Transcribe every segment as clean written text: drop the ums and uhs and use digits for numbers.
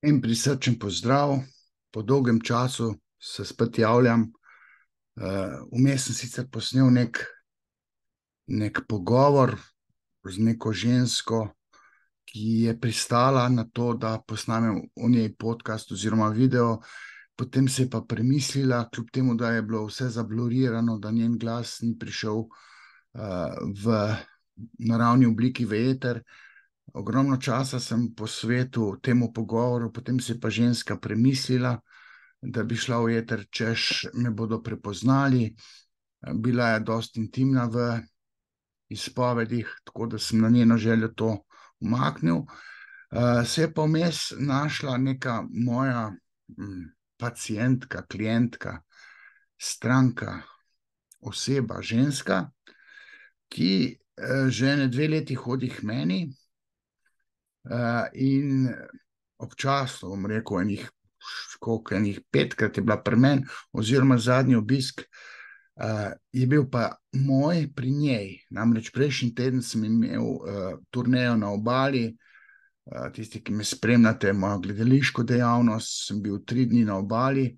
En prisrčen pozdrav, po dolgem času se spet javljam. Vmes sem sicer posnel nek pogovor z neko žensko, ki je pristala na to, da posnamem o njej podcast oziroma video. Potem se je pa premislila, kljub temu, da je bilo vse zablurirano, da njen glas ni prišel v naravni obliki v eter. Ogromno časa sem posvetil temu pogovoru, potem se je pa ženska premislila, da bi šla v eter, češ me bodo prepoznali. Bila je dosti intimna v izpovedih, tako da sem na njeno željo to umaknil. Se je pa vmes našla neka moja pacientka, klientka, stranka, oseba, ženska, ki že ene 2 leti hodi k meni. In občasno, bom rekel, enih 5-krat je bila pri meni, oziroma zadnji obisk je bil pa moj pri njej. Namreč prejšnji teden sem imel turnejo na Obali. Tisti, ki me spremljate, mojo gledališko dejavnost, sem bil 3 dni na Obali.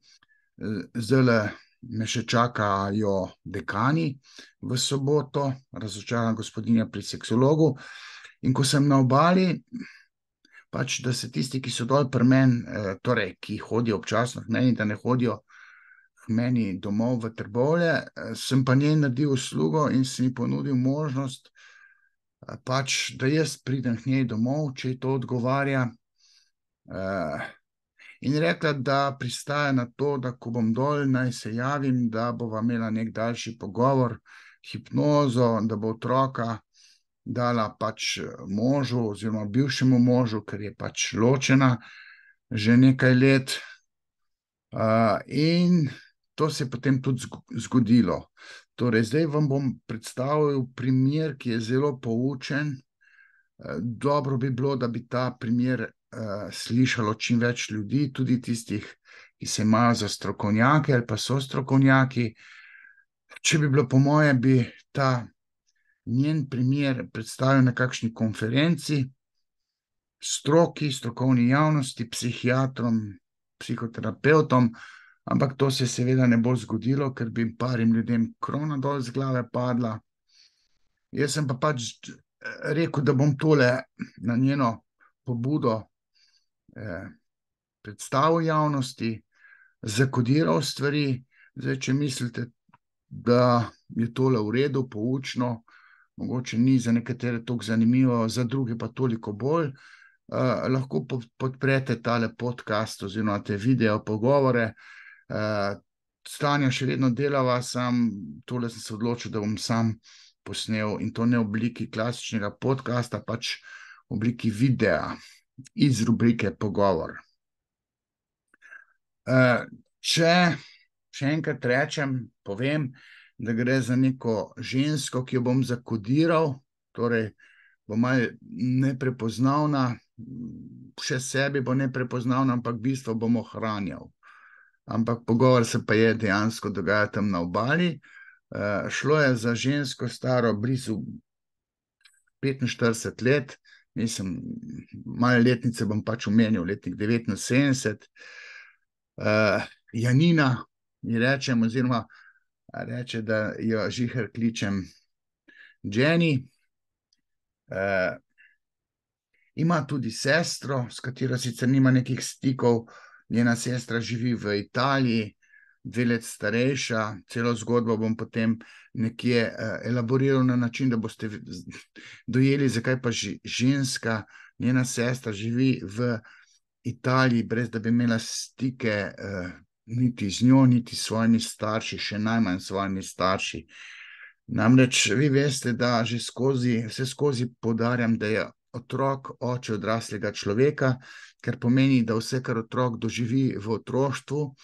Zdajle me še čakajo Dekani v soboto, razočarana gospodinja pri seksologu. In ko sem na Obali, pač, da se tisti, ki so dol pri meni, torej, ki hodijo občasno k meni, da ne hodijo k meni domov v Trbovlje, sem pa njej naredil uslugo in sem ji ponudil možnost, pač, da jaz pridem k njej domov, če ji to odgovarja. In rekla, da pristaja na to, da ko bom dol, naj se javim, da bova imela nek daljši pogovor, hipnozo, da bo otroka dala pač možu oziroma bivšemu možu, ker je pač ločena že nekaj let. In to se je potem tudi zgodilo. Torej, zdaj vam bom predstavil primer, ki je zelo poučen. Dobro bi bilo, da bi ta primer slišalo čim več ljudi, tudi tistih, ki se imajo za strokovnjake ali pa so strokovnjaki. Če bi bilo po moje, bi ta njen primer predstavil na kakšni konferenci stroki, strokovni javnosti, psihiatrom, psihoterapeutom, ampak to se seveda ne bo zgodilo, ker bi parim ljudem krona dol z glave padla. Jaz sem pa pač rekel, da bom tole na njeno pobudo predstavil javnosti, zakodiral stvari. Zdaj, če mislite, da je tole v redu, poučno, mogoče ni za nekatere toliko zanimivo, za druge pa toliko bolj, lahko podprete tale podcast oziroma te video pogovore. Stanja še vedno delava, tole sem se odločil, da bom sam posnel, in to ne v obliki klasičnega podcasta, pač v obliki videa iz rubrike Pogovor. Če še enkrat povem, da gre za neko žensko, ki jo bom zakodiral, torej bo malo neprepoznavna, še sebi bo neprepoznavna, ampak bistvo bom ohranjal. Ampak pogovor se pa je dejansko dogaja tam na Obali. Šlo je za žensko staro blizu 45 let, mislim, malo letnice bom pač omenil, letnik 79. Janina ji rečem, oziroma reče, da jo žiher kličem Jenny. Ima tudi sestro, s katero sicer nima nekih stikov. Njena sestra živi v Italiji, 2 let starejša. Celo zgodbo bom potem nekje elaboriral na način, da boste dojeli, zakaj pa ženska, njena sestra živi v Italiji, brez da bi imela stike niti z njo, niti s svojimi starši, še najmanj s svojimi starši. Namreč vi veste, da že vse skozi poudarjam, da je otrok oče odraslega človeka, ker pomeni, da vse, kar otrok doživi v otroštvu,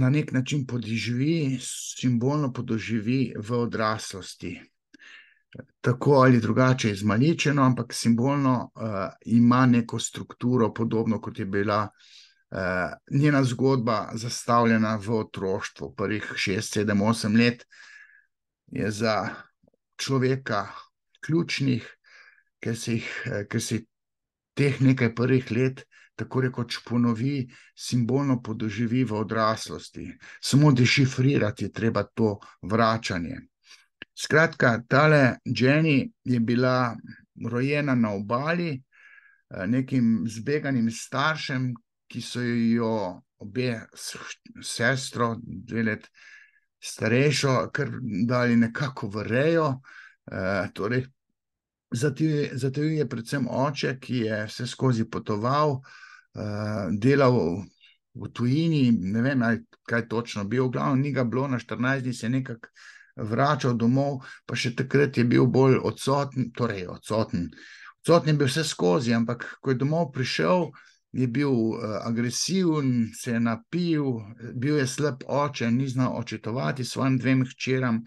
na nek način podživi, simbolno podoživi v odraslosti. Tako ali drugače izmaličeno, ampak simbolno ima neko strukturo, podobno kot je bila njena zgodba zastavljena v otroštvu. Prvih 6, 7, 8 let je za človeka ključnih, ker se teh nekaj prvih let tako rekoč ponovi, simbolno podoživi v odraslosti. Samo dešifrirati je treba to vračanje. Skratka, tale Jenny je bila rojena na obali, nekim zbeganim staršem, ki so jo obe sestro, 2 let starejšo, kar dali nekako v rejo. Torej, zatajil je predvsem oče, ki je vse skozi potoval, delal v tujini, ne vem, kaj točno bil, glavno ni ga bilo, na 14 dni se je nekako vračal domov, pa še takrat je bil bolj odsoten, torej odsoten je bil vse skozi, ampak ko je domov prišel, je bil agresiven, se je napil, bil je slab oče, ni znal očetovati svojim 2 hčeram,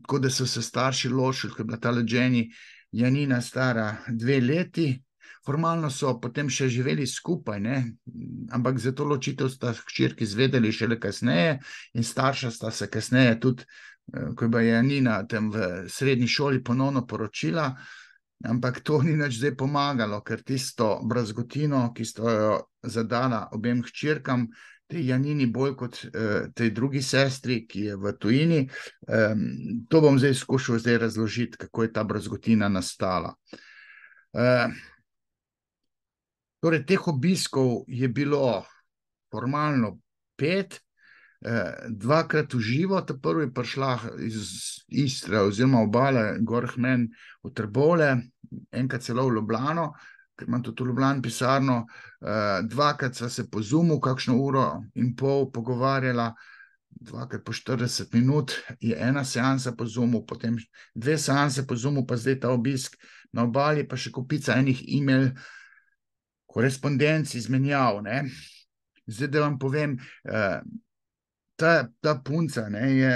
tako da so se starši ločili, ko je bila tale Jenny Janina stara 2 leti. Formalno so potem še živeli skupaj, ne? Ampak za to ločitev sta hčerki izvedeli šele kasneje in starša sta se kasneje tudi, ko je bila Janina tam v srednji šoli ponovno poročila, ampak to ni nič zdaj pomagalo, ker tisto brazgotino, ki sta jo zadala obem hčerkam, tej Janini bolj kot tej drugi sestri, ki je v tujini, to bom zdaj skušal razložiti, kako je ta brazgotina nastala. Torej, teh obiskov je bilo formalno 5, 2-krat v živo, ta prvi je prišla iz Istre oziroma obale gor k meni v Trbovlje, enkrat celo v Ljubljano, ker imam tudi v Ljubljani pisarno, 2-krat sva se po Zoomu kakšno 1,5 ure pogovarjala, 2-krat po 40 minut je ena seansa po Zoomu, potem 2 seanse po Zoomu, pa zdaj ta obisk na obali, pa še kupica enih e-mail korespondenc izmenjav, ne. Zdaj, da vam povem, ta punca, ne, je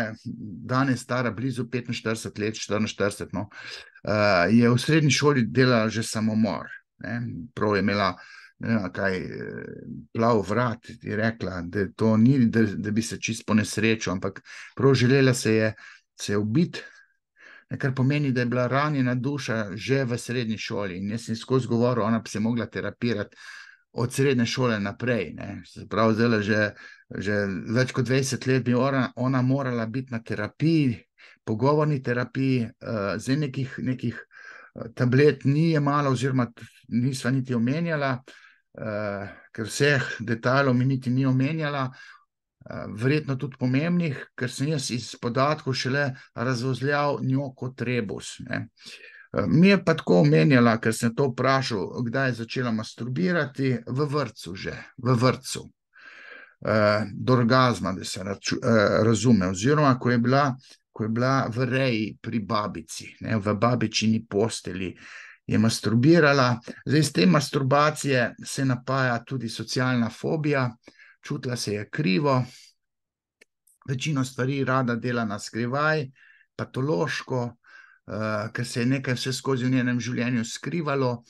danes stara blizu 45 let, 44, no, je v srednji šoli delala že samomor, ne, prav je imela, ne vem, kaj, plav vrat, je rekla, da to ni, da bi se čisto ponesrečil, ampak prav želela se je ubiti, kar pomeni, da je bila ranjena duša že v srednji šoli in jaz sem skozi govoril, ona bi se mogla terapirati od srednje šole naprej, ne. Se pravi, zdaj že več kot 20 let bi ona morala biti na terapiji, pogovorni terapiji, zdaj nekih tablet ni jemala oziroma nisva niti omenjala, ker vseh detajlov mi niti ni omenjala, verjetno tudi pomembnih, ker sem jaz iz podatkov šele razvozljal njo kot rebus, ne. Mi je pa tako omenjala, ker sem to vprašal, kdaj je začela masturbirati, v vrtcu že, v vrtcu. Do orgazma, da se razume, oziroma ko je bila v reji pri babici, ne, v babičini postelji, je masturbirala. Zdaj, iz te masturbacije se napaja tudi socialna fobija, čutila se je krivo, večino stvari rada dela na skrivaj, patološko, ker se je nekaj vse skozi v njenem življenju skrivalo.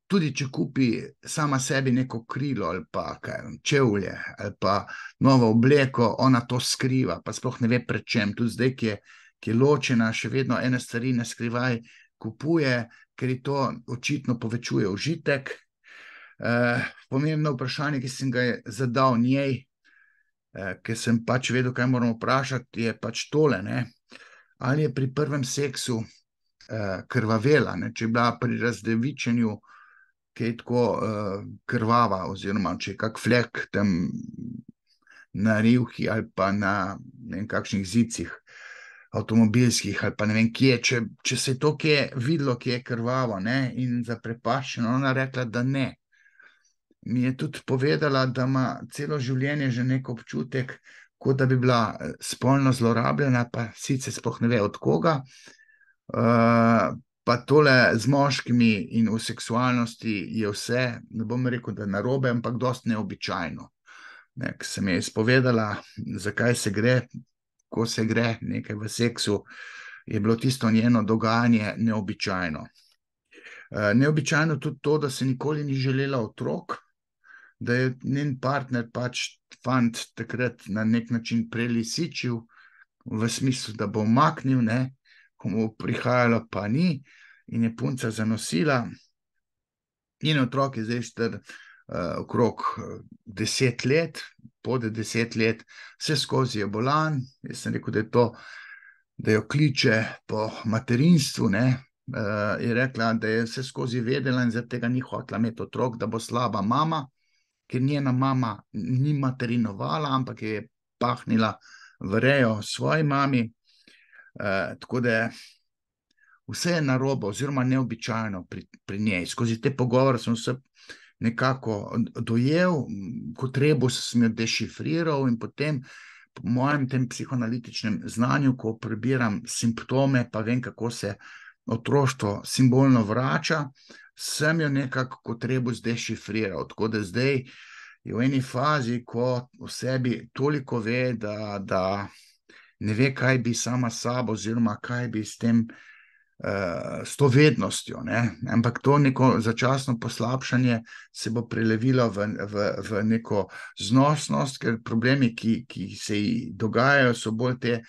Tudi če kupi sama sebi neko krilo ali pa čevlje ali pa novo obleko, ona to skriva, pa sploh ne ve pred čem. Tudi zdaj, ki je ločena, še vedno ene stvari na skrivaj kupuje, ker ji to očitno povečuje užitek. Pomembno vprašanje, ki sem ga zadal njej, ker sem pač vedel, kaj moram vprašati, je pač tole, ne. Ali je pri prvem seksu krvavela, ne, če je bila pri razdevičenju kaj tako krvava, oziroma če je kak flek tam na rivki ali pa na ne vem kakšnih zicih avtomobilskih ali pa ne vem kje, če se je to kje videlo, kje je krvavo, ne, in zaprepaščeno, ona rekla, da ne. Mi je tudi povedala, da ima celo življenje že nek občutek, kot da bi bila spolno zlorabljena, pa sicer sploh ne ve od koga, pa tole z moškimi in v seksualnosti je vse, ne bom rekel, da narobe, ampak dosti neobičajno. Ne, ko se mi je izpovedala, zakaj se gre, ko se gre nekaj v seksu, je bilo tisto njeno dogajanje neobičajno. Neobičajno tudi to, da se nikoli ni želela otrok, da je njen partner pač fant takrat na nek način prelisičil, v smislu, da bo umaknil, ne, ko mu prihajalo pa ni, in je punca zanosila. In otrok je zdaj star okrog 10 let, pod 10 let, vse skozi je bolan. Jaz sem rekel, da je to, da jo kliče po materinstvu, ne. Je rekla, da je vse skozi vedela in zaradi tega ni hotela imeti otrok, da bo slaba mama, ker njena mama ni materinovala, ampak je pahnila v rejo svoji mami. Tako da vse je narobe oziroma neobičajno pri njej. Skozi te pogovore sem vse nekako dojel, kot rebus sem jo dešifriral in potem po mojem tem psihoanalitičnem znanju, ko prebiram simptome, pa vem, kako se otroštvo simbolno vrača, sem jo nekako kot rebus dešifriral. Tako da zdaj je v eni fazi, ko v sebi toliko ve, da ne ve, kaj bi sama s sabo oziroma kaj bi s to vednostjo, ne? Ampak to neko začasno poslabšanje se bo prelevilo v neko znosnost, ker problemi, ki se ji dogajajo, so bolj te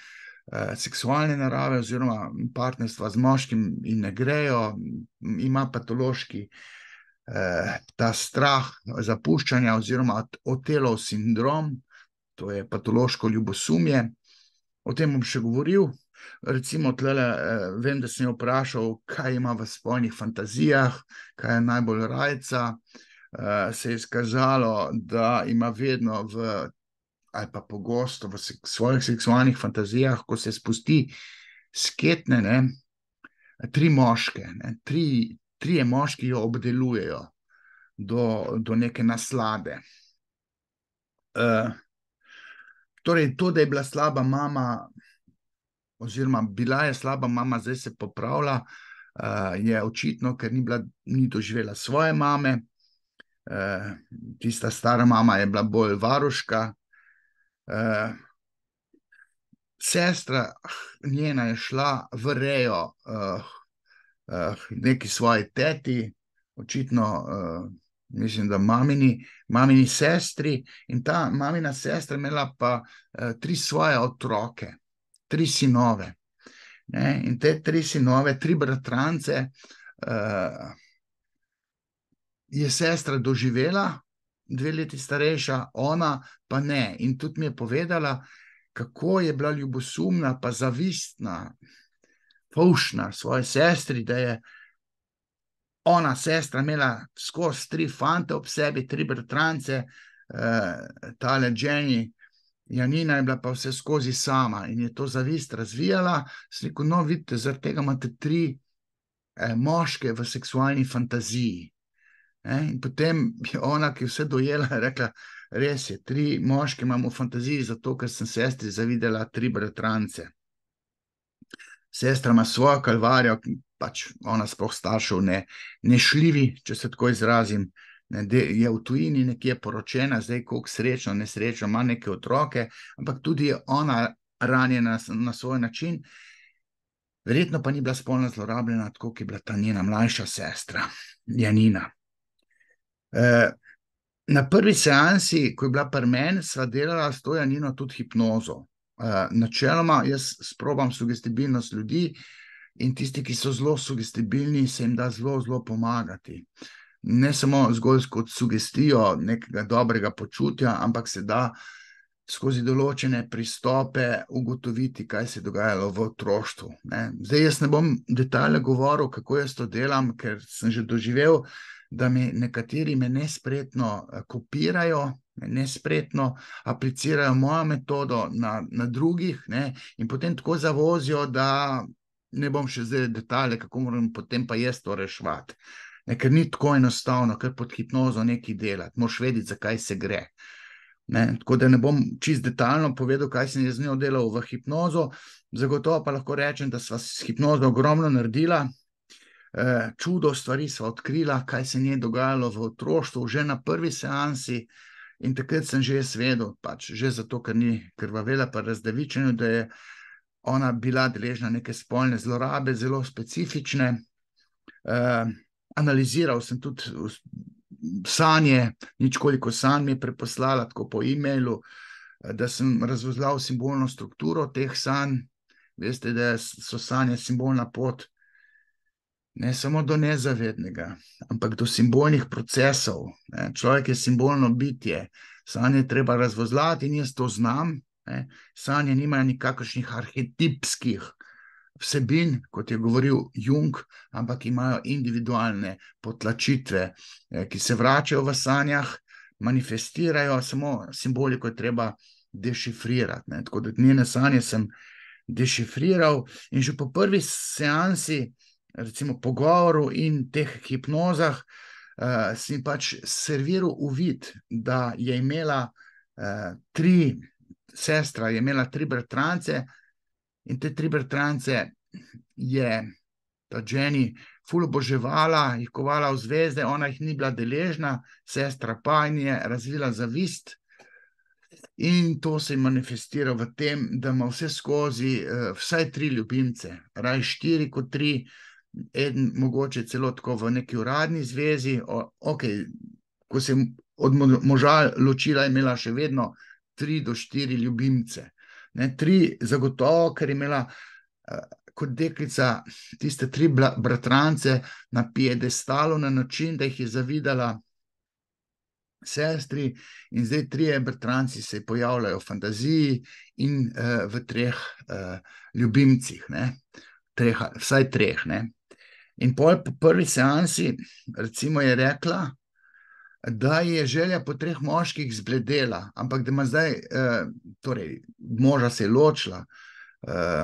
seksualne narave oziroma partnerstva z moškim in ne grejo, ima patološki ta strah zapuščanja oziroma otelov sindrom, to je patološko ljubosumje. O tem bom še govoril. Recimo tlele, vem, da sem jo vprašal, kaj ima v spolnih fantazijah, kaj je najbolj rajca. Se je izkazalo, da ima vedno ali pa pogosto v svojih seksualnih fantazijah, ko se spusti s ketne, ne, 3 moške, ne, 3 moški jo obdelujejo do neke naslade. Torej, to, da je bila slaba mama, oziroma bila je slaba mama, zdaj se popravlja, je očitno, ker ni doživela svoje mame. Tista stara mama je bila bolj varuška. Sestra njena je šla v rejo neki svoji teti, očitno mislim, da mamini sestri, in ta mamina sestra imela pa 3 svoje otroke, 3 sinove. Ne? In te 3 sinove, 3 bratrance je sestra doživela, 2 leti starejša, ona pa ne. In tudi mi je povedala, kako je bila ljubosumna pa zavistna, fovšna svoji sestri, da je ona sestra imela skozi 3 fante ob sebi, 3 bratrance, tale Jenny, Janina je bila pa vse skozi sama in je to zavist razvijala. Sem rekel, no, vidite, zaradi tega imate 3 moške v seksualni fantaziji. In potem je ona, ki je vse dojela, rekla, res je, 3 moške imam v fantaziji, zato ker sem sestri zavidela 3 bratrance. Sestra ima svojo kalvarijo, pač ona sploh staršev ne šljivi, če se tako izrazim, je v tujini nekje poročena, zdaj koliko srečno, nesrečno, ima neke otroke, ampak tudi je ona ranjena na svoj način. Verjetno pa ni bila spolno zlorabljena, tako kot je bila ta njena mlajša sestra, Janina. Na prvi seansi, ko je bila pri meni, sva delala s to Janino tudi hipnozo. Načeloma jaz sprobam sugestibilnost ljudi in tisti, ki so zelo sugestibilni, se jim da zelo, zelo pomagati. Ne samo zgolj kot sugestijo nekega dobrega počutja, ampak se da skozi določene pristope ugotoviti, kaj se je dogajalo v otroštvu. Zdaj jaz ne bom detajle govoril, kako jaz to delam, ker sem že doživel, da nekateri me nespretno kopirajo, nespretno aplicirajo mojo metodo na drugih, ne, in potem tako zavozijo, da ne bom še zdaj detajle, kako moram potem pa jaz to reševati. Ker ni tako enostavno, ker pod hipnozo nekaj delati, moraš vedeti, zakaj se gre. Tako da ne bom čist detaljno povedal, kaj sem z njo delal v hipnozo, zagotovo pa lahko rečem, da sva s hipnozo ogromno naredila, čudo stvari sva odkrila, kaj se njej dogajalo v otroštvu, že na prvi seansi, in takrat sem že jaz vedel, pač že zato, ker ni krvavela pa razdevičenju, da je ona bila deležna neke spolne zlorabe, zelo specifične. Analiziral sem tudi sanje, ničkoliko sanj mi je preposlala tako po e-mailu, da sem razvozlal simbolno strukturo teh sanj. Veste, da so sanje simbolna pot ne samo do nezavednega, ampak do simbolnih procesov. Ne. Človek je simbolno bitje, sanje treba razvozlati in jaz to znam. Ne. Sanje nimajo nikakršnih arhetipskih vsebin, kot je govoril Jung, ampak imajo individualne potlačitve, ki se vračajo v sanjah, manifestirajo, samo simboliko je treba dešifrirati. Ne. Tako da njene sanje sem dešifriral in že po prvi seansi, recimo pogovoru in teh hipnozah, si pač serviral uvid, da je imela sestra je imela 3 bratrance in te 3 bratrance je ta Jenny ful oboževala, jih kovala v zvezde, ona jih ni bila deležna, sestra pa in je razvila zavist. In to se je manifestiralo v tem, da ima vse skozi vsaj 3 ljubimce, raj 4 kot 3, eden mogoče celo tako v neki uradni zvezi. Ko se je od moža ločila, je imela še vedno 3 do 4 ljubimce. 3 zagotovo, ker je imela kot deklica tiste 3 bratrance na piedestalu na način, da jih je zavidala sestri in zdaj 3 bratranci se pojavljajo v fantaziji in v 3 ljubimcih, vsaj 3. In po prvi seansi, recimo, je rekla, da je želja po 3 moških zbledela, ampak da ima zdaj, torej moža se je ločila,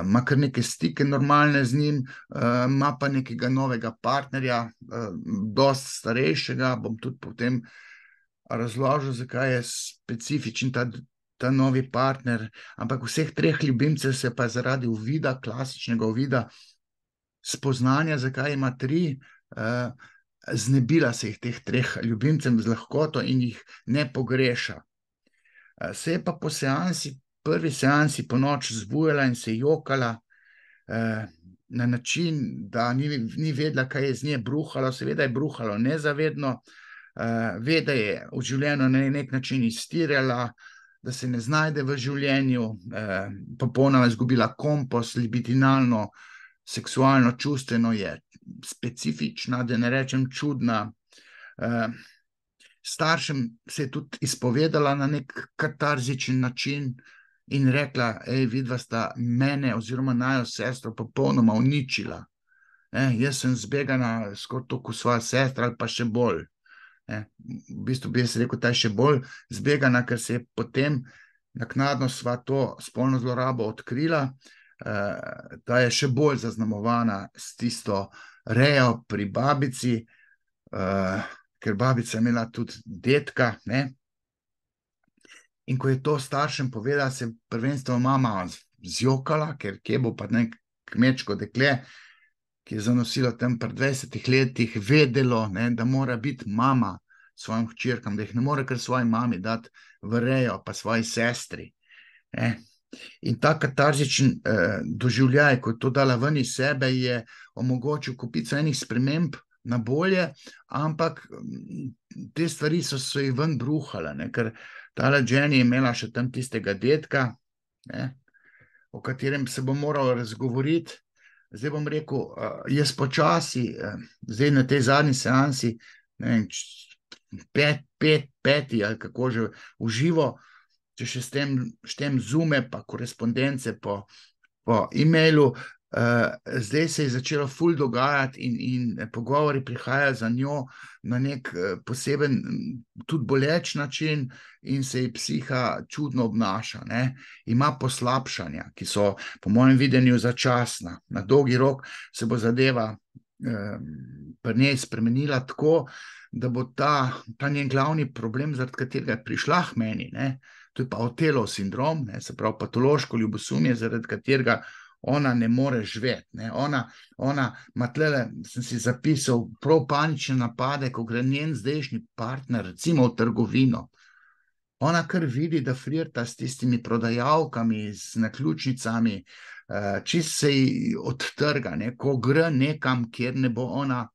ima kar neke stike normalne z njim, ima pa nekega novega partnerja, dosti starejšega, bom tudi potem razložil, zakaj je specifičen ta novi partner, ampak vseh 3 ljubimcev se pa zaradi uvida, klasičnega uvida, spoznanja, zakaj ima 3, znebila se jih teh 3 ljubimcem z lahkoto in jih ne pogreša. Se je pa po prvi seansi po noč zbujala in se jokala na način, da ni vedela, kaj je z nje bruhalo, seveda je bruhalo nezavedno, ve, da je v življenju na nek način iztirjala, da se ne znajde v življenju, popolnoma izgubila kompas, libidinalno, seksualno, čustveno je specifična, da ne rečem čudna. Staršem se je tudi izpovedala na nek katarzičen način in rekla, vidva sta mene oziroma najo sestro popolnoma uničila. Jaz sem zbegana skoraj toliko svoja sestra ali pa še bolj. V bistvu bi jaz rekel, ta je še bolj zbegana, ker se je potem naknadno sva to spolno zlorabo odkrila, da je še bolj zaznamovana s tisto rejo pri babici, ker babica je imela tudi detka, in ko je to staršem povedala, se je prvenstveno mama zjokala, ker kje bo pa nek kmečko dekle, ki je zanosilo tam pri 20 letih, vedelo, da mora biti mama svojim hčerkam, da jih ne more kar svoji mami dati v rejo, pa svoji sestri. In ta katarzičen doživljaj, ko je to dala ven iz sebe, je omogočil kupico enih sprememb na bolje, ampak te stvari so se ji ven bruhale, ker tale Jenny je imela še tam tistega detka, o katerem se bo moral razgovoriti. Zdaj bom rekel, jaz počasi, zdaj na tej zadnji seansi, ne vem, 5. ali kako že v živo, če še štem Zoome pa korespondence po e-mailu, zdaj se je začelo ful dogajati in pogovori prihajajo za njo na nek poseben, tudi boleč način in se ji psiha čudno obnaša. Ima poslabšanja, ki so po mojem videnju začasna. Na dolgi rok se bo zadeva pri njej spremenila tako, da bo ta njen glavni problem, zaradi katerega je prišla k meni, to je pa Otelov sindrom, se pravi patološko ljubosumje, zaradi katerega ona ne more živeti. Ona ima tlele, sem si zapisal, prav panične napade, ko gre njen zdajšnji partner, recimo v trgovino. Ona kar vidi, da flirta s tistimi prodajalkami, z naključnicami, čist se ji odtrga, ko gre nekam, kjer ne bo ona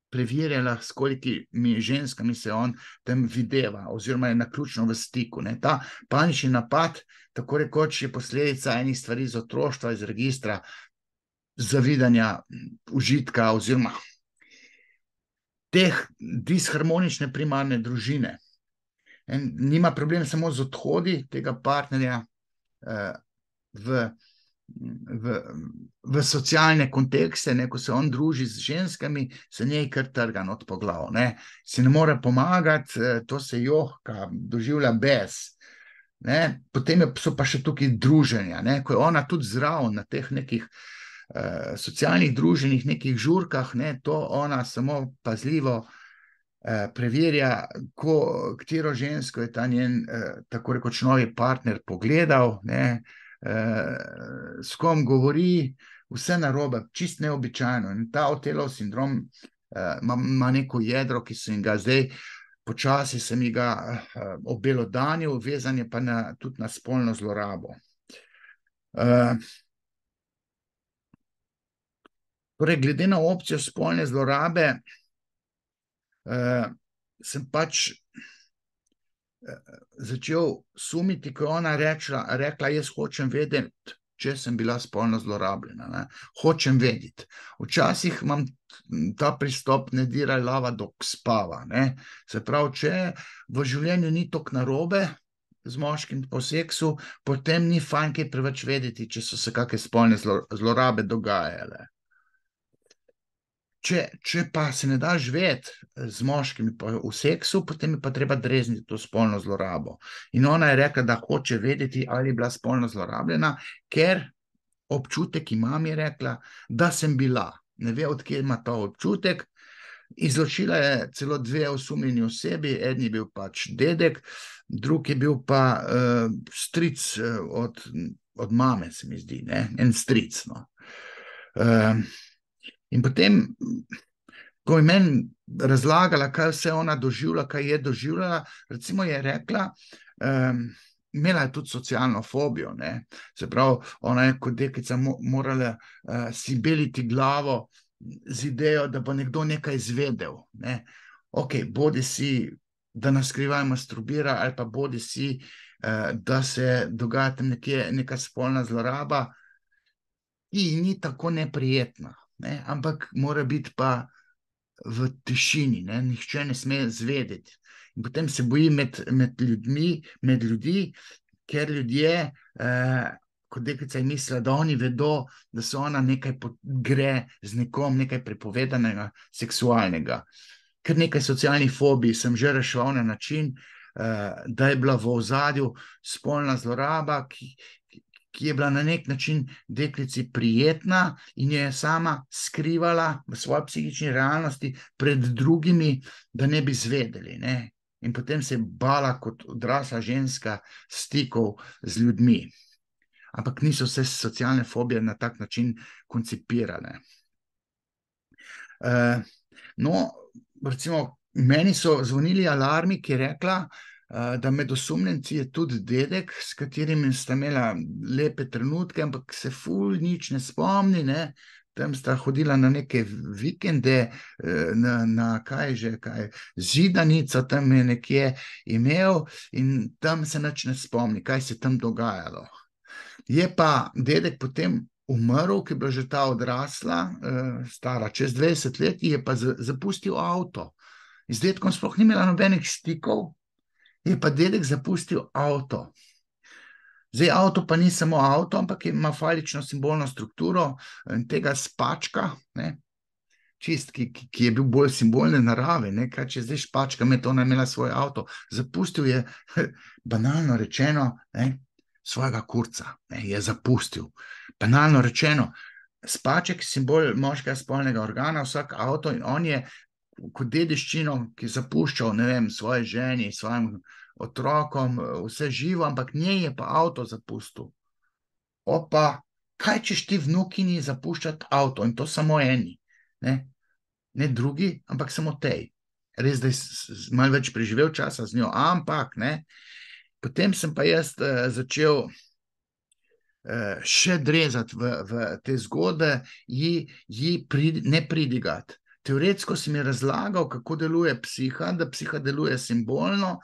preverjala, s kolikimi ženskami se on tam videva, oziroma je naključno v stiku. Ta panični napad, tako rekoč, je posledica enih stvari iz otroštva, iz registra zavidanja, užitka oziroma teh disharmonične primarne družine. Nima problem samo z odhodi tega partnerja v socialne kontekste, ne, ko se on druži z ženskami, se njej kar trga not po glav, ne. Si ne more pomagati, to se johka, doživlja bes. Ne. Potem so pa še tukaj druženja, ne, ko je ona tudi zraven na teh nekih socialnih druženjih, nekih žurkah, ne, to ona samo pazljivo preverja, katero žensko je ta njen tako rekoč novi partner pogledal, ne, s kom govori, vse narobe, čist neobičajno. In ta Otelov sindrom ima neko jedro, ki sem ga zdaj počasi sem ga obelodanil, vezan je pa tudi na spolno zlorabo. Torej, glede na opcijo spolne zlorabe, sem pač začel sumiti, ko je ona rekla, jaz hočem vedeti, če sem bila spolno zlorabljena, ne. Hočem vedeti. Včasih imam ta pristop, ne diraj lava, dok spava, ne. Se pravi, če v življenju ni toliko narobe z moškim po seksu, potem ni fajn kaj preveč vedeti, če so se kakšne spolne zlorabe dogajale. Če pa se ne da živeti z moškimi v seksu, potem je pa treba drezniti to spolno zlorabo. In ona je rekla, da hoče vedeti, ali je bila spolno zlorabljena, ker občutek imam, je rekla, da sem bila. Ne ve, odkje ima ta občutek. Izločila je celo 2 osumljeni osebi, eden je bil pač dedek, drug je bil pa stric od mame, se mi zdi, ne? En stric, no. In potem, ko je meni razlagala, kaj vse ona doživlja, kaj je doživljala, recimo je rekla, imela je tudi socialno fobijo, ne. Se pravi, ona je kot deklica morala si beliti glavo z idejo, da bo nekdo nekaj izvedel, ne. Ok, bodi si, da na skrivaj masturbira, ali pa bodi si, da se dogaja tam nekje neka spolna zloraba, ki ni tako neprijetna. Ne, ampak mora biti pa v tišini, ne, nihče ne sme zvedeti. In potem se boji med ljudi, ker ljudje, kot deklica je mislila, da oni vedo, da se ona nekaj gre z nekom, nekaj prepovedanega, seksualnega. Ker nekaj socialnih fobij sem že reševal na način, da je bila v ozadju spolna zloraba, ki je bila na nek način deklici prijetna in je sama skrivala v svoji psihični realnosti pred drugimi, da ne bi zvedeli, ne. In potem se je bala kot odrasla ženska stikov z ljudmi. Ampak niso vse socialne fobije na tak način koncipirane. No, recimo, meni so zvonili alarmi, ki je rekla, da med osumljenci je tudi dedek, s katerim sta imela lepe trenutke, ampak se ful nič ne spomni, ne. Tam sta hodila na neke vikende, na Zidanico, tam je nekje imel in tam se nič ne spomni, kaj se tam dogajalo. Je pa dedek potem umrl, ki je bila že ta odrasla, stara čez 20 let, je pa zapustil avto. In z dedkom sploh ni imela nobenih stikov, je pa dedek zapustil avto. Zdaj, avto pa ni samo avto, ampak ima falično simbolno strukturo tega spačka, ne, čist, ki je bil bolj simbolne narave, ne, kaj če zdaj špačka med ona imela svoj avto, zapustil je, banalno rečeno, ne, svojega kurca, ne, je zapustil. Banalno rečeno, spaček, simbol moškega spolnega organa, vsak avto, in on je kot dediščino, ki je zapuščal, ne vem, svoje ženi, svojim otrokom, vse živo, ampak njej je pa avto zapustil. Opa, kaj češ ti vnukinji zapuščati avto? In to samo eni, ne, ne drugi, ampak samo tej. Res, da je malo več preživel časa z njo, ampak, ne, potem sem pa jaz začel še drezati v te zgodbe, ne pridigati. Teoretsko si mi razlagal, kako deluje psiha, da psiha deluje simbolno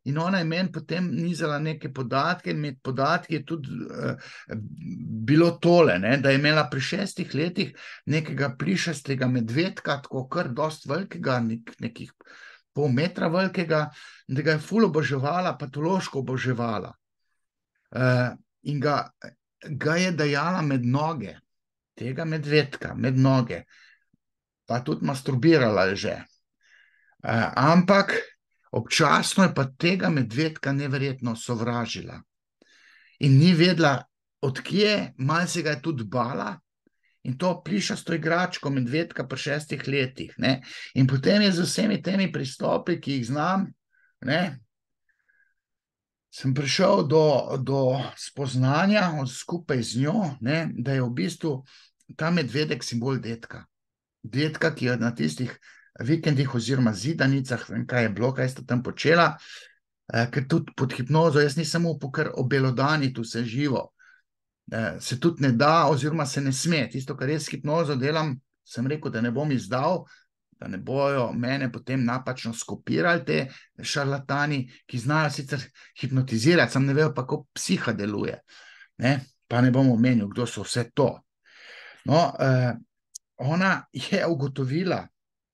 in ona je meni potem nizala neke podatke in med podatki je tudi bilo tole, ne, da je imela pri 6 letih nekega plišastega medvedka, tako kar dost velikega, nekih pol metra velikega, da ga je ful oboževala, patološko oboževala. In ga je dajala med noge, tega medvedka, med noge, pa tudi masturbirala je že. Ampak občasno je pa tega medvedka neverjetno sovražila. In ni vedela, odkje, malo se ga je tudi bala, in to plišasto igračko medvedka pri 6 letih. Ne? In potem je z vsemi temi pristopi, ki jih znam, ne, sem prišel do spoznanja skupaj z njo, ne, da je v bistvu ta medvedek simbol dedka. Dedka, ki je na tistih vikendih oziroma zidanicah, vem, kaj je bilo, kaj sta tam počela, ker tudi pod hipnozo, jaz nisem upal kar obelodaniti vse živo. Se tudi ne da, oziroma se ne sme. Tisto, kar jaz s hipnozo delam, sem rekel, da ne bom izdal, da ne bojo mene potem napačno skopirali te šarlatani, ki znajo sicer hipnotizirati, sam ne vejo pa, kako psiha deluje. Ne? Pa ne bom omenil, kdo so vse to. No, ona je ugotovila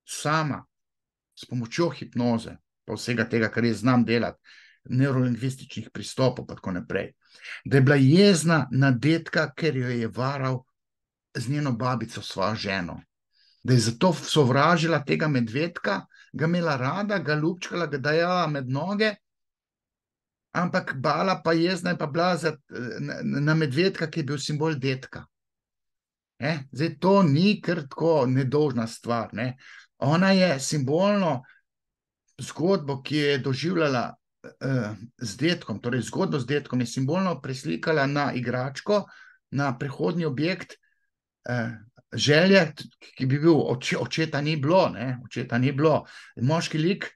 sama, s pomočjo hipnoze, pa vsega tega, kar jaz znam delati, neurolingvističnih pristopov pa tako naprej, da je bila jezna na dedka, ker jo je varal z njeno babico, svojo ženo. Da je zato sovražila tega medvedka, ga imela rada, ga ljubčkala, ga dajala med noge, ampak bala pa jezna je pa bila na medvedka, ki je bil simbol dedka. Zdaj, to ni kar tako nedolžna stvar. Ne? Ona je simbolno zgodbo, ki je doživljala z dedkom, torej zgodbo z dedkom, je simbolno preslikala na igračko, na prehodni objekt, želje, ki bi bil, očeta ni bilo, ne? Očeta ni bilo. Moški lik,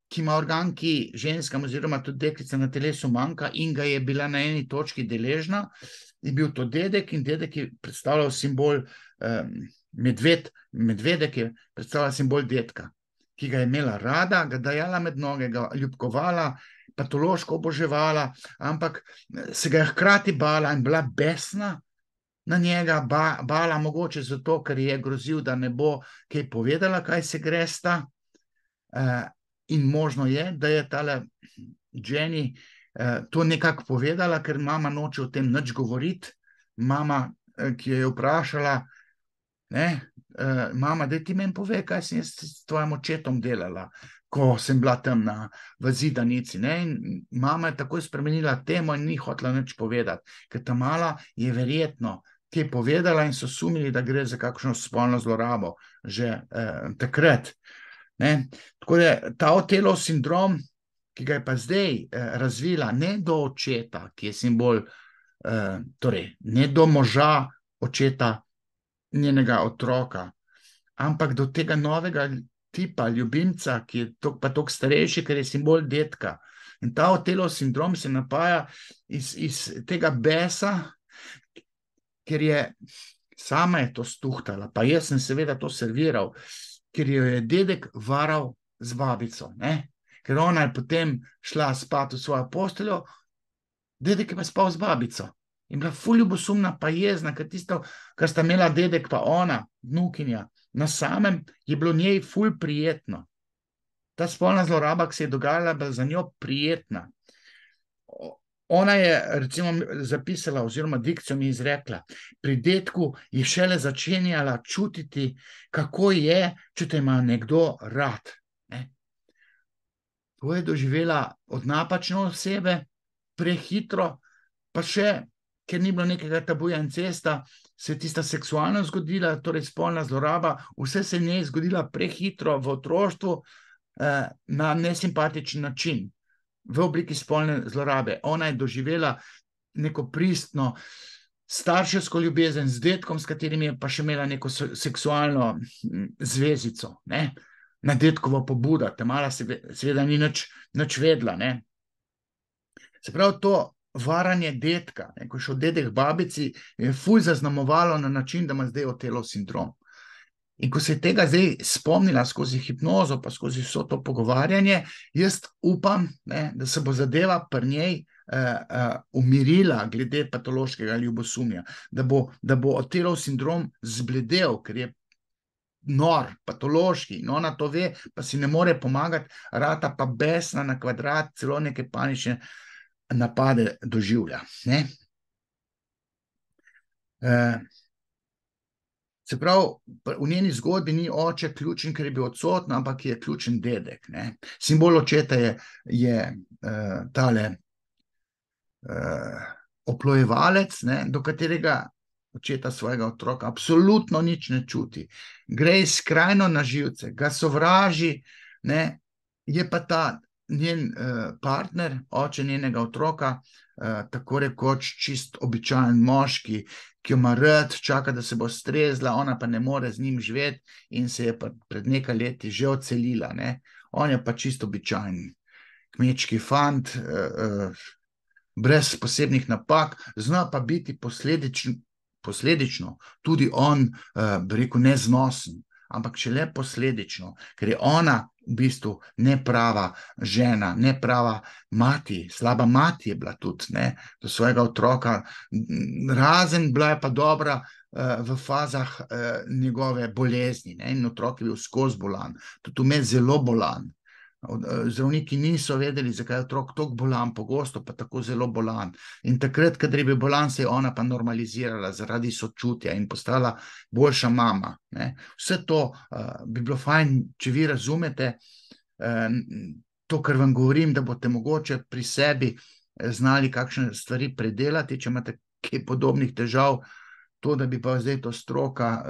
ki ima organ, ki ženskam oziroma tudi deklica na telesu manjka in ga je bila na eni točki deležna, je bil to dedek in dedek je predstavljal simbol medvedek je predstavljal simbol dedka, ki ga je imela rada, ga dajala med noge, ga ljubkovala, patološko oboževala, ampak se ga je hkrati bala in bila besna na njega, bala mogoče zato, ker je grozil, da ne bo kaj povedala, kaj se gresta, in možno je, da je tale Jenny to nekako povedala, ker mama noče o tem nič govoriti. Mama, ki jo je vprašala, mama, daj ti meni pove, kaj sem jaz s tvojim očetom delala, ko sem bila tam v zidanici. Ne? In mama je takoj spremenila temo in ni hotela nič povedati, ker ta mala je verjetno kaj povedala in so sumili, da gre za kakšno spolno zlorabo že takrat. Ne? Tako da ta Otelov sindrom, ki ga je pa zdaj razvila ne do očeta, ki je simbol, torej ne do moža očeta njenega otroka, ampak do tega novega tipa ljubimca, ki je pa toliko starejši, ker je simbol dedka. In ta Otelov sindrom se napaja iz tega besa, ker je sama je to stuhtala, pa jaz sem seveda to serviral, ker jo je dedek varal z babico, ne? Ker ona je potem šla spat v svojo posteljo, dedek je pa spal z babico. In bila ful ljubosumna pa jezna, ker tisto, kar sta imela dedek pa ona, vnukinja, na samem je bilo njej ful prijetno. Ta spolna zloraba, ki se je dogajala, bila za njo prijetna. Ona je recimo zapisala, oziroma dikcijo mi izrekla, pri dedku je šele začenjala čutiti, kako je, če te ima nekdo rad. To je doživela od napačne osebe, prehitro, pa še, ker ni bilo nekega tabuja incesta, se je tista seksualno zgodila, torej spolna zloraba, vse se je njej zgodila prehitro v otroštvu, na nesimpatičen način, v obliki spolne zlorabe. Ona je doživela neko pristno starševsko ljubezen z dedkom, s katerim je pa še imela neko seksualno zvezico, ne? Na dedkovo pobudo, ta mala seveda ni nič vedela, ne? Se pravi, to varanje dedka, ne? Ko je šel dedek babici, je ful zaznamovalo na način, da ima zdaj Otelov sindrom. In ko se je tega zdaj spomnila skozi hipnozo, pa skozi vso to pogovarjanje, jaz upam, ne, da se bo zadeva pri njej umirila glede patološkega ljubosumja, da bo Otelov sindrom zbledel, ker je nor, patološki, in ona to ve, pa si ne more pomagati, rata pa besna na kvadrat, celo neke panične napade doživlja. Ne? Se pravi, v njeni zgodbi ni oče ključen, ker je bil odsoten, ampak je ključen dedek. Ne? Simbol očeta je tale oplojevalec, ne? Do katerega očeta svojega otroka absolutno nič ne čuti. Gre skrajno na živce, ga sovraži, ne? Je pa ta njen partner, oče njenega otroka, tako rekoč čist običajen moški, ki jo ima rad, čaka, da se bo strezla, ona pa ne more z njim živeti in se je pa pred nekaj leti že odselila. Ne? On je pa čist običajen kmečki fant, brez posebnih napak, zna pa biti posledično tudi on, bi rekel, neznosen, ampak šele posledično, ker je ona v bistvu neprava žena, neprava mati, slaba mati je bila tudi, ne, do svojega otroka, razen bila je pa dobra v fazah njegove bolezni, ne, in otrok je bil skozi bolan, tudi vmes zelo bolan. Zdravniki niso vedeli, zakaj je otrok tako bolan, pogosto pa tako zelo bolan. In takrat, kadar je bil bolan, se je ona pa normalizirala zaradi sočutja in postala boljša mama. Ne. Vse to bi bilo fajn, če vi razumete to, kar vam govorim, da boste mogoče pri sebi znali kakšne stvari predelati, če imate kaj podobnih težav, to, da bi pa zdaj to stroka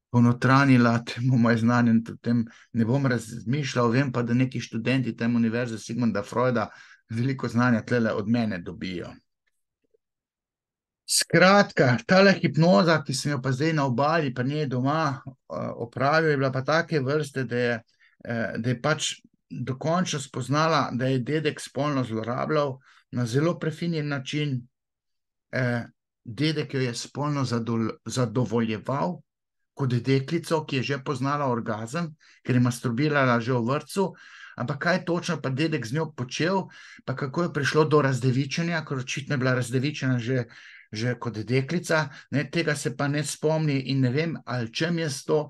ponotranila temu moje znanje, tem ne bom razmišljal, vem pa, da neki študenti tem univerze Sigmunda Freuda veliko znanja tlele od mene dobijo. Skratka, tale hipnoza, ki sem jo pa zdaj na obali, pa njej doma opravil, je bila pa take vrste, da je pač dokončno spoznala, da je dedek spolno zlorabljal na zelo prefinjen način. Dedek jo je spolno zadovoljeval, kot deklico, ki je že poznala orgazem, ker je masturbirala že v vrtcu, ampak kaj točno pa dedek z njo počel, pa kako je prišlo do razdevičenja, ker očitno je bila razdevičena že kot deklica, ne, tega se pa ne spomni in ne vem, ali čem je to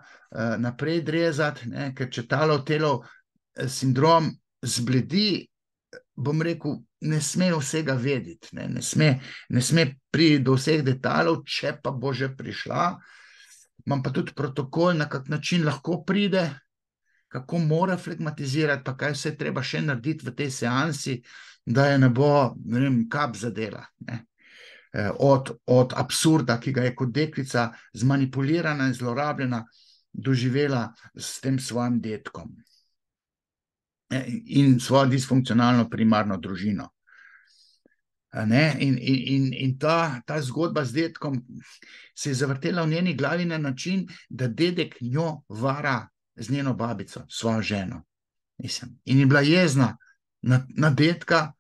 naprej drezati, ne, ker če tale Otelov sindrom zbledi, bom rekel, ne sme vsega vedeti, ne sme priti do vseh detaljev, če pa bo že prišla. Imam pa tudi protokol, na kak način lahko pride, kako mora flegmatizirati, pa kaj vse treba še narediti v tej seansi, da je ne bo, ne vem, kap zadela. Ne. Od absurda, ki ga je kot deklica zmanipulirana in zlorabljena doživela s tem svojim dedkom in svojo disfunkcionalno primarno družino. Ne? In ta zgodba z dedkom se je zavrtela v njeni glavi na način, da dedek njo vara z njeno babico, svojo ženo. In je bila jezna na dedka,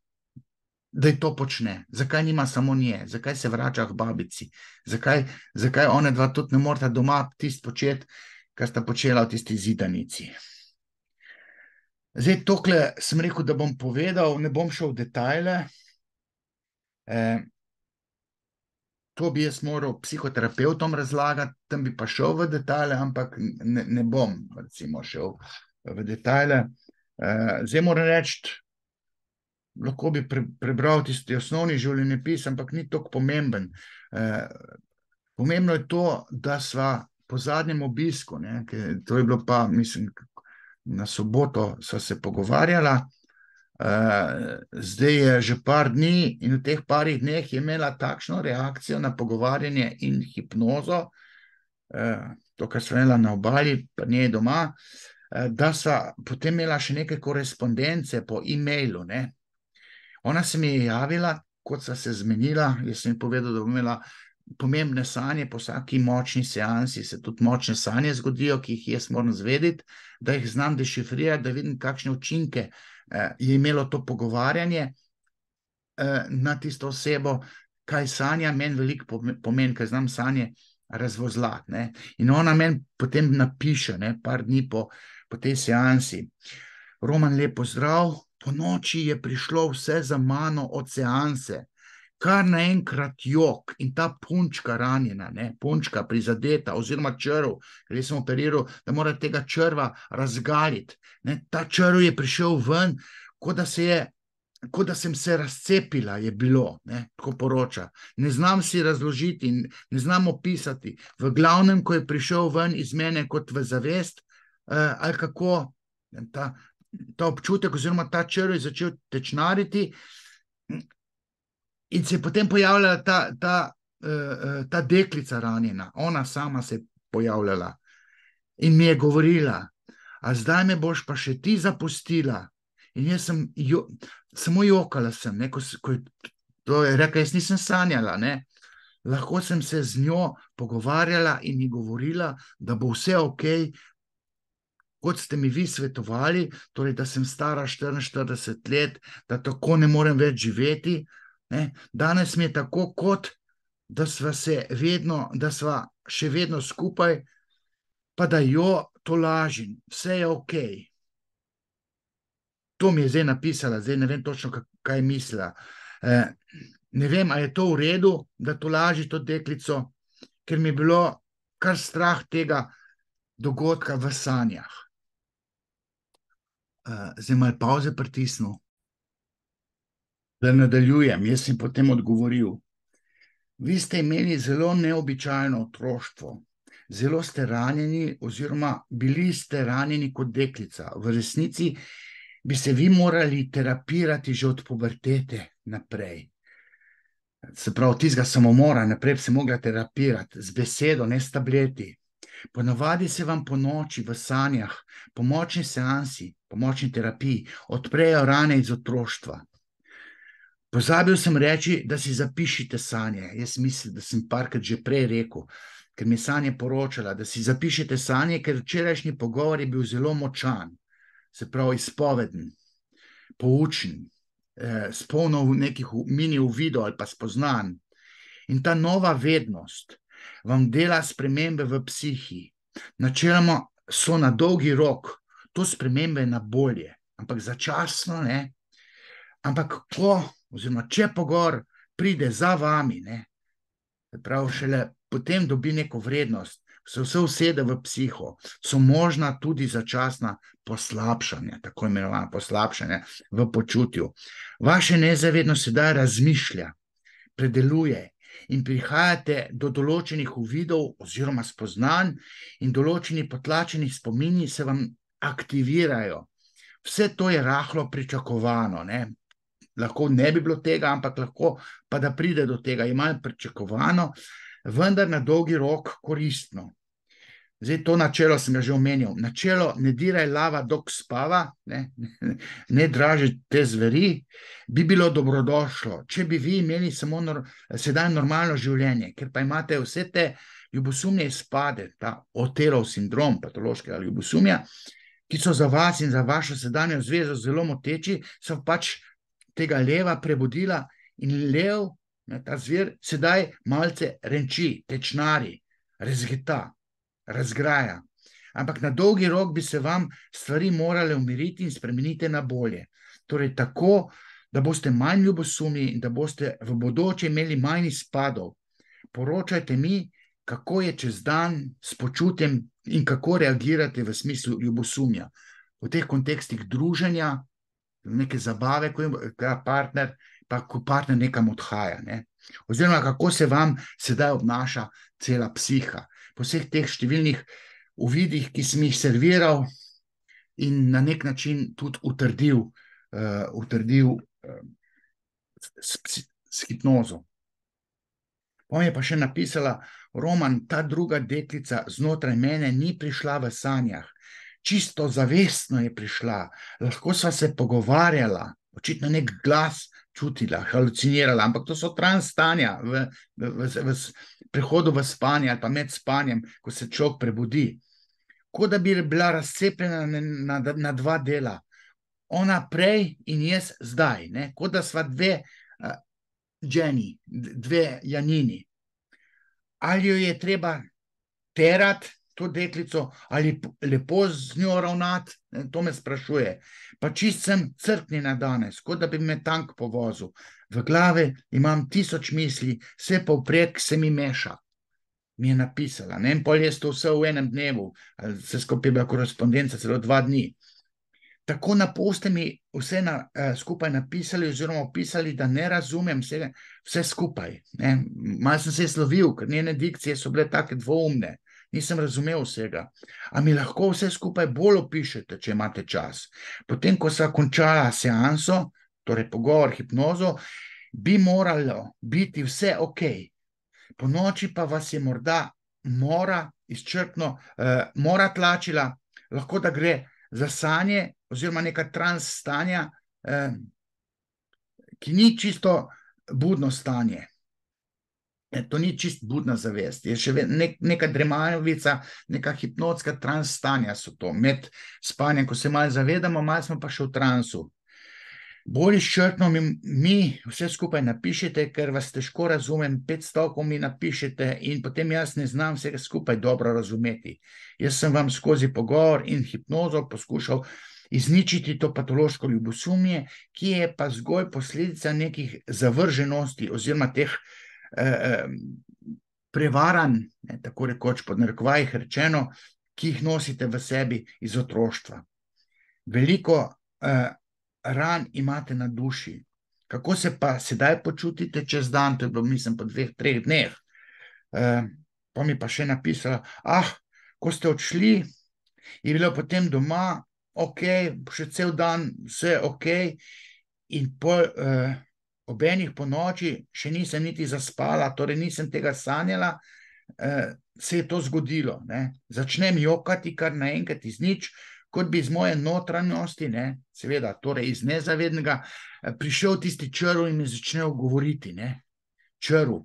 da je to počne. Zakaj nima samo nje? Zakaj se vrača k babici? Zakaj one dva tudi ne morata doma tisto početi, kar sta počela v tisti zidanici? Zdaj, tokle sem rekel, da bom povedal, ne bom šel v detajle. To bi jaz moral psihoterapeutom razlagati, tam bi pa šel v detajle, ampak ne bom recimo šel v detajle. Zdaj moram reči, lahko bi prebral tisti osnovni življenjepis, ampak ni toliko pomemben. Pomembno je to, da sva po zadnjem obisku, ne, to je bilo pa, mislim, na soboto sva se pogovarjala, zdaj je že par dni in v teh parih dneh je imela takšno reakcijo na pogovarjanje in hipnozo, to, kar sva imela na obali, pa njej doma, da sva potem imela še neke korespondence po e-mailu, ne. Ona se mi je javila, kot sva se zmenila, jaz sem ji povedal, da bom imela pomembne sanje, po vsaki močni seansi se tudi močne sanje zgodijo, ki jih jaz moram zvedeti, da jih znam dešifrirati, da vidim, kakšne učinke je imelo to pogovarjanje na tisto osebo, kaj sanja, meni veliko pomeni, ker znam sanje razvozlati. Ne. In ona meni potem napiše, ne, par dni po tej seansi. Roman, lepo zdrav, po noči je prišlo vse za mano od seanse. Kar naenkrat jok in ta punčka ranjena, ne, punčka prizadeta oziroma črv, ker sem operiral, da mora tega črva razgaliti. Ne. Ta črv je prišel ven, kot da sem se razcepila, je bilo, ne, tako poroča. Ne znam si razložiti in ne znam opisati. V glavnem, ko je prišel ven iz mene kot v zavest, ali kako ta občutek oziroma ta črv je začel tečnariti in se je potem pojavljala ta deklica ranjena. Ona sama se je pojavljala in mi je govorila, a zdaj me boš pa še ti zapustila. In jaz sem samo jokala sem, ne, ko je to rekla, jaz nisem sanjala, ne. Lahko sem se z njo pogovarjala in mi govorila, da bo vse okej, kot ste mi vi svetovali, torej, da sem stara 44 let, da tako ne morem več živeti. Ne. Danes mi je tako, kot da sva še vedno skupaj, pa da jo tolažim, vse je okej. To mi je zdaj napisala, zdaj ne vem točno, kaj je mislila. Ne vem, a je to v redu, da tolaži to deklico, ker mi je bilo kar strah tega dogodka v sanjah. Zdaj malo pauze pritisnil. Da nadaljujem, jaz sem potem odgovoril. Vi ste imeli zelo neobičajno otroštvo. Zelo ste ranjeni oziroma bili ste ranjeni kot deklica. V resnici bi se vi morali terapirati že od pubertete naprej. Se pravi, tistega samomora naprej bi se mogla terapirati z besedo, ne s tableti. Ponavadi se vam po noči v sanjah, po močni seansi, po močni terapiji odprejo rane iz otroštva. Pozabil sem reči, da si zapišite sanje. Jaz mislim, da sem parkrat že prej rekel, ker mi je sanje poročala, da si zapišete sanje, ker včerajšnji pogovor je bil zelo močan, se pravi izpoveden, poučen, s polno nekih mini uvidov ali pa spoznanj. In ta nova vednost vam dela spremembe v psihi. Načeloma so na dolgi rok to spremembe na bolje, ampak začasno ne. Ampak oziroma če pogovor pride za vami, ne, prav šele potem dobi neko vrednost, se vse usede v psiho, so možna tudi začasna poslabšanja, tako imenovana poslabšanja v počutju. Vaše nezavedno sedaj razmišlja, predeluje in prihajate do določenih uvidov oziroma spoznanj in določeni potlačeni spomini se vam aktivirajo. Vse to je rahlo pričakovano, ne. Lahko ne bi bilo tega, ampak lahko pa da pride do tega, je malo pričakovano, vendar na dolgi rok koristno. Zdaj, to načelo sem ga že omenil. Načelo ne diraj lava, dok spava, ne draži te zveri, bi bilo dobrodošlo, če bi vi imeli samo sedaj normalno življenje, ker pa imate vse te ljubosumne izpade, ta Otelov sindrom patološkega ljubosumja, ki so za vas in za vašo sedanjo zvezo zelo moteči, so pač tega leva prebudila in lev, ta zver, sedaj malce renči, tečnari, rezgeta, razgraja. Ampak na dolgi rok bi se vam stvari morale umiriti in spremeniti na bolje. Torej tako, da boste manj ljubosumni in da boste v bodoče imeli manj izpadov. Poročajte mi, kako je čez dan s počutjem in kako reagirate v smislu ljubosumja. V teh kontekstih druženja, neke zabave, ko je partner, pa ko partner nekam odhaja, ne. Oziroma, kako se vam sedaj obnaša cela psiha. Po vseh teh številnih uvidih, ki sem jih serviral in na nek način tudi utrdil s hipnozo. On je pa še napisala, Roman, ta druga deklica znotraj mene ni prišla v sanjah. Čisto zavestno je prišla, lahko sva se pogovarjala, očitno nek glas čutila, halucinirala, ampak to so trans stanja v prehodu v spanje ali pa med spanjem, ko se človek prebudi. Kot da bi bila razcepljena na dva dela. Ona prej in jaz zdaj, ne? Kot da sva dve Jenny, dve Janini. ali jo je treba terati, to deklico, ali lepo z njo ravnati, to me sprašuje. Pa čist sem crknjena danes, kot da bi me tank povozil. V glavi imam 1000 misli, vse povprek se mi meša. Mi je napisala, ne, in pol jaz to vse v enem dnevu, vse skupaj je bila korespondenca celo 2 dni. Tako na pol ste mi vse skupaj napisali oziroma opisali, da ne razumem vse skupaj. Malo sem se slovil, ker njene dikcije so bile take dvoumne. Nisem razumel vsega. A mi lahko vse skupaj bolj opišete, če imate čas? Potem, ko sva končala seanso, torej pogovor, hipnozo, bi moralo biti vse ok. Po noči pa vas je morda izčrpno mora tlačila, lahko da gre za sanje oziroma neka trans stanja, ki ni čisto budno stanje. To ni čist budna zavest, je še neka dremavica, neka hipnotska trans stanja so to, med spanjem, ko se malo zavedamo, malo smo pa še v transu. Bolj izčrpno mi vse skupaj napišete, ker vas težko razumem, 5 stavkov mi napišete in potem jaz ne znam vsega skupaj dobro razumeti. Jaz sem vam skozi pogovor in hipnozo poskušal izničiti to patološko ljubosumje, ki je pa zgolj posledica nekih zavrženosti oziroma teh prevaranj, tako rekoč pod narekovajih rečeno, ki jih nosite v sebi iz otroštva. Veliko ran imate na duši. Kako se pa sedaj počutite čez dan, to je bilo, mislim, po 2-3 dneh. Pa mi pa še napisala, ko ste odšli, je bilo potem doma, ok, še cel dan, vse ok, in ob enih po noči še nisem niti zaspala, torej nisem tega sanjala, se je to zgodilo. Začnem jokati kar naenkrat iz nič, kot bi iz moje notranjosti, seveda, torej iz nezavednega, prišel tisti črv in mi začel govoriti. Črv,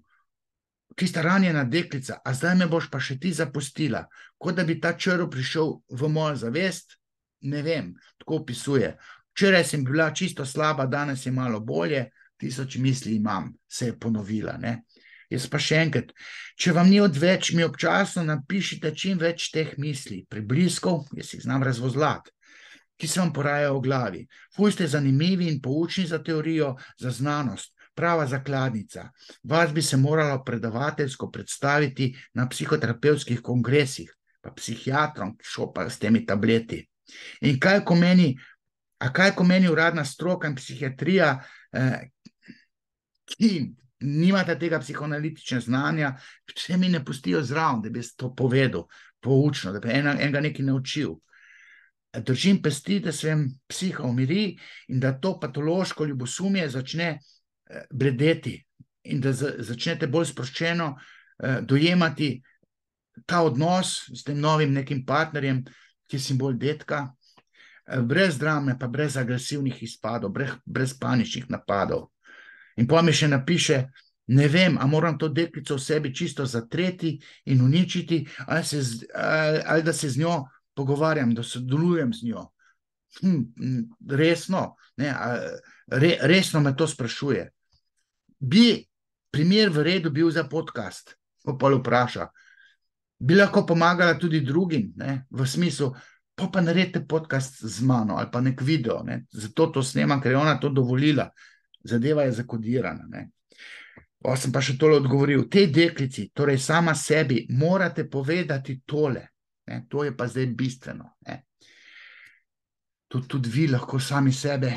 tista ranjena deklica, a zdaj me boš pa še ti zapustila, kot da bi ta črv prišel v mojo zavest, ne vem, tako opisuje. Včeraj sem bila čisto slaba, danes je malo bolje, 1000 misli imam, se je ponovila. Jaz pa še enkrat, če vam ni odveč, mi občasno napišite čim več teh misli, prebliskov, jaz jih znam razvozlati, ki se vam porajajo v glavi. Ful ste zanimivi in poučni za teorijo, za znanost, prava zakladnica. Vas bi se moralo predavateljsko predstaviti na psihoterapevtskih kongresih, pa psihiatrom, šel pa s temi tableti. In kaj ko meni uradna stroka in psihiatrija, ki nimate tega psihoanalitične znanja, vse mi ne pustijo zraven, da bi to povedal, poučno, da bi enega nekaj naučil. Držim pesti, da se vam psiha umiri in da to patološko ljubosumje začne bledeti in da začnete bolj sproščeno dojemati ta odnos s tem novim nekim partnerjem, ki je simbol detka, brez drame, pa brez agresivnih izpadov, brez paničnih napadov. In pa mi še napiše, ne vem, a moram to deklico v sebi čisto zatreti in uničiti, ali da se z njo pogovarjam, da sodelujem z njo. Resno, resno me to sprašuje. Bi primer v redu bil za podcast, pa vpraša. Bi lahko pomagala tudi drugim, v smislu, pa naredite podcast z mano ali pa nek video, zato to snemam, ker je ona to dovolila. Zadeva je zakodirana. Pa sem pa še tole odgovoril. Tej deklici, torej sama sebi, morate povedati tole. To je pa zdaj bistveno. Tudi vi lahko sami sebe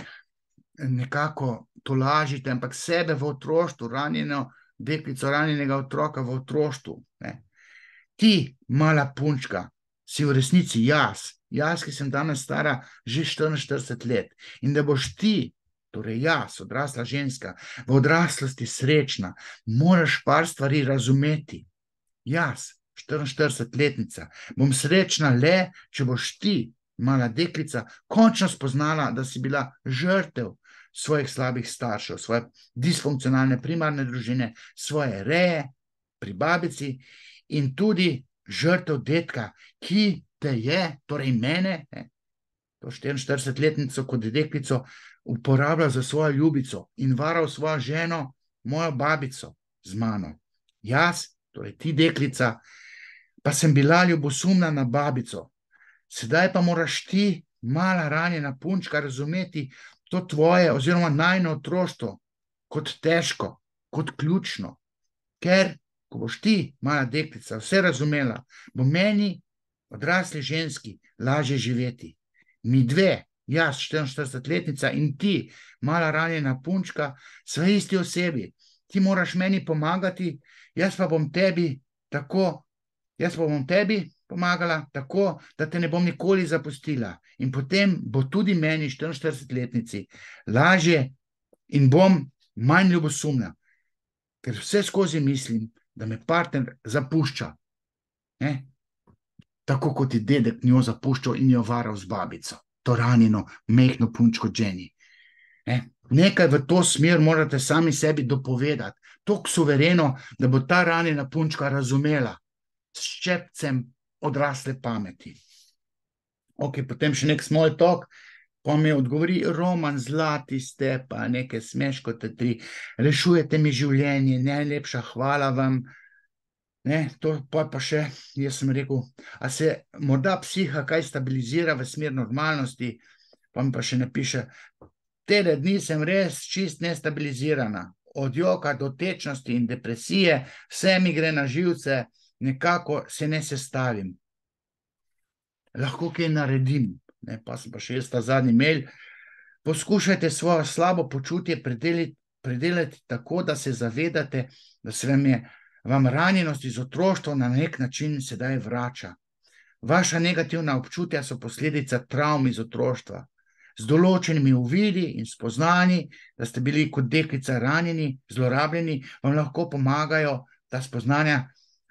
nekako tolažite, ampak sebe v otroštvu, ranjeno deklico, ranjenega otroka v otroštvu. Ti, mala punčka, si v resnici jaz, ki sem danes stara že 44 let. In da boš ti, torej jaz, odrasla ženska, v odraslosti srečna, moraš par stvari razumeti. Jaz, 44-letnica, bom srečna le, če boš ti, mala deklica, končno spoznala, da si bila žrtev svojih slabih staršev, svoje disfunkcionalne primarne družine, svoje reje pri babici in tudi žrtev detka, ki te je, torej mene, to 44-letnico kot deklico, uporabljal za svojo ljubico in varal svojo ženo, mojo babico z mano. Jaz, torej ti deklica, pa sem bila ljubosumna na babico. Sedaj pa moraš ti, mala ranjena punčka, razumeti to tvoje oziroma najino otroštvo kot težko, kot ključno. Ker, ko boš ti, mala deklica, vse razumela, bo meni, odrasli ženski, lažje živeti. Mi dve, jaz, 44-letnica in ti, mala ranjena punčka, sva isti osebi. Ti moraš meni pomagati, jaz pa bom tebi pomagala tako, da te ne bom nikoli zapustila. In potem bo tudi meni, 44-letnici, lažje in bom manj ljubosumna, ker vse skozi mislim, da me partner zapušča. Tako kot je dedek njo zapuščal in jo varal z babico, to ranjeno, mehno punčko Jenny. Nekaj v to smer morate sami sebi dopovedati, toliko suvereno, da bo ta ranjena punčka razumela s ščepcem odrasle pameti. Ok, potem še nek small talk, pa mi odgovori: Roman, zlati ste, pa nekaj smeškote tri, rešujete mi življenje, najlepša hvala vam. To pa še, jaz sem rekel, a se morda psiha kaj stabilizira v smer normalnosti, pa mi pa še napiše: tele dni sem res čist nestabilizirana, od joka do tečnosti in depresije, vse mi gre na živce, nekako se ne sestavim. Lahko kaj naredim, pa sem pa še jaz ta zadnji mail. Poskušajte svojo slabo počutje predelati tako, da se zavedate, da se vam ranjenost iz otroštva na nek način sedaj vrača. Vaša negativna občutja so posledica travm iz otroštva. Z določenimi uvidi in spoznanji, da ste bili kot deklica ranjeni, zlorabljeni, vam lahko pomagajo ta spoznanja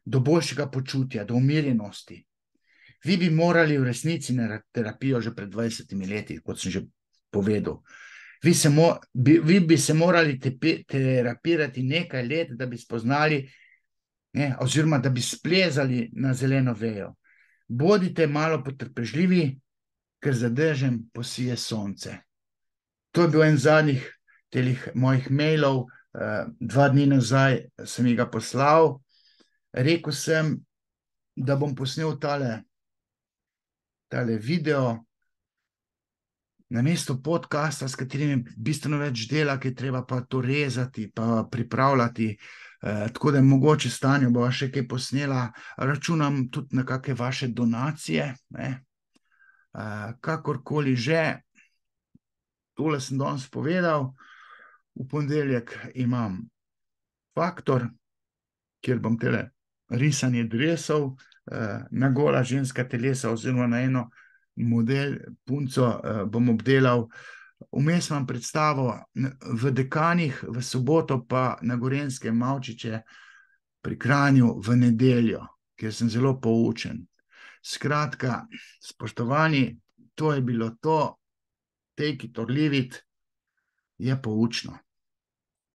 do boljšega počutja, do umirjenosti. Vi bi morali v resnici na terapijo že pred 20 leti, kot sem že povedal. Vi bi se morali terapirati nekaj let, da bi spoznali, oziroma da bi splezali na zeleno vejo. Bodite malo potrpežljivi, ker za dežem posije sonce. To je bil en zadnjih mojih mailov, 2 dni nazaj sem jih poslal. Rekel sem, da bom posnel tale video namesto podcasta, s katerim je bistveno več dela, ki je treba pa to rezati, pa pripravljati, tako da mogoče Stanjo bova še kaj posnela. Računam tudi na kakšne vaše donacije, kakorkoli že. Tole sem danes povedal. V ponedeljek imam Faktor, kjer bom tele risanje dresov na gola ženska telesa oziroma na eno model punco bom obdelal. Vmes imam predstavo v Dekanih, v soboto pa na Gorenjskem Mavčiče pri Kranju v nedeljo, kjer sem zelo poučen. Skratka, spoštovani, to je bilo to. Take it or leave it, je poučno.